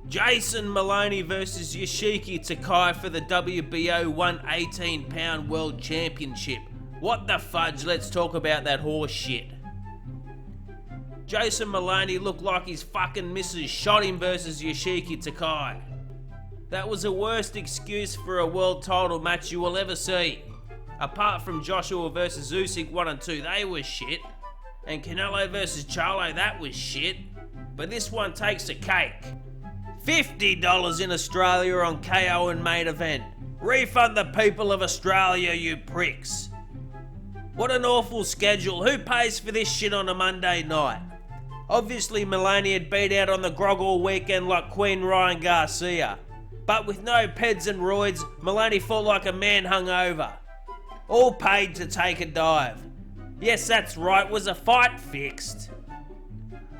Jason Moloney versus Yoshiki Takei for the WBO 118-pound World Championship. What the fudge, let's talk about that horse shit. Jason Moloney looked like his fucking missus shot him versus Yoshiki Takei. That was the worst excuse for a world title match you will ever see. Apart from Joshua versus Usyk 1 and 2, they were shit. And Canelo versus Charlo, that was shit. But this one takes the cake. $50 in Australia on KO and main event. Refund the people of Australia, you pricks. What an awful schedule. Who pays for this shit on a Monday night? Obviously Moloney had been out on the grog all weekend like Queen Ryan Garcia. But with no peds and roids, Moloney fought like a man hungover. All paid to take a dive. Yes, that's right, was a fight fixed?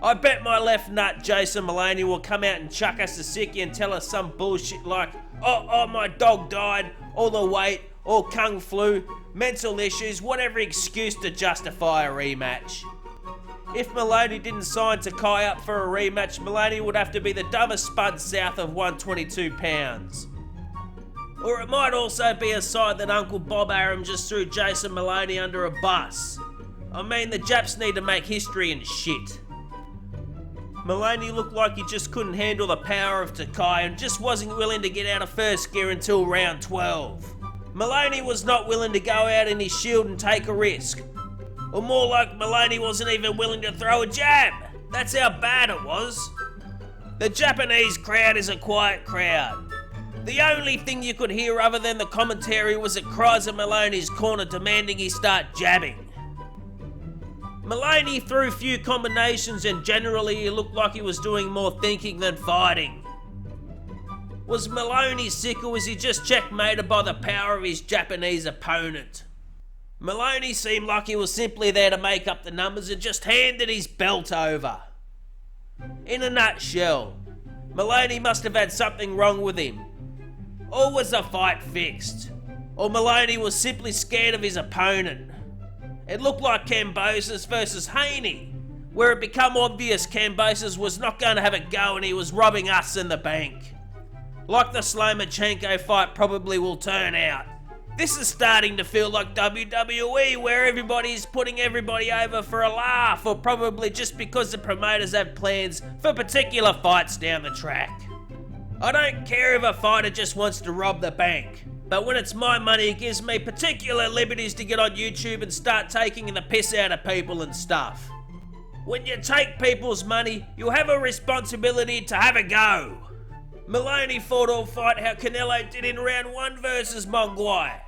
I bet my left nut Jason Moloney will come out and chuck us a sickie and tell us some bullshit like, oh my dog died, or the weight, or kung flu, mental issues, whatever excuse to justify a rematch. If Moloney didn't sign Takei up for a rematch, Moloney would have to be the dumbest spud south of 122 pounds. Or it might also be a side that Uncle Bob Arum just threw Jason Moloney under a bus. I mean, the Japs need to make history and shit. Moloney looked like he just couldn't handle the power of Takei and just wasn't willing to get out of first gear until round 12. Moloney was not willing to go out in his shield and take a risk. Or more like Moloney wasn't even willing to throw a jab. That's how bad it was. The Japanese crowd is a quiet crowd. The only thing you could hear other than the commentary was the cries of Moloney's corner demanding he start jabbing. Moloney threw few combinations and generally he looked like he was doing more thinking than fighting. Was Moloney sick or was he just checkmated by the power of his Japanese opponent? Moloney seemed like he was simply there to make up the numbers and just handed his belt over. In a nutshell, Moloney must have had something wrong with him. Or was the fight fixed? Or Moloney was simply scared of his opponent. It looked like Kambosos versus Haney, where it became obvious Kambosos was not going to have a go and he was robbing us in the bank. Like the Slomachenko fight probably will turn out. This is starting to feel like WWE, where everybody is putting everybody over for a laugh, or probably just because the promoters have plans for particular fights down the track. I don't care if a fighter just wants to rob the bank, but when it's my money it gives me particular liberties to get on YouTube and start taking the piss out of people and stuff. When you take people's money, you have a responsibility to have a go. Moloney fought or fight how Canelo did in round 1 versus Mongwai.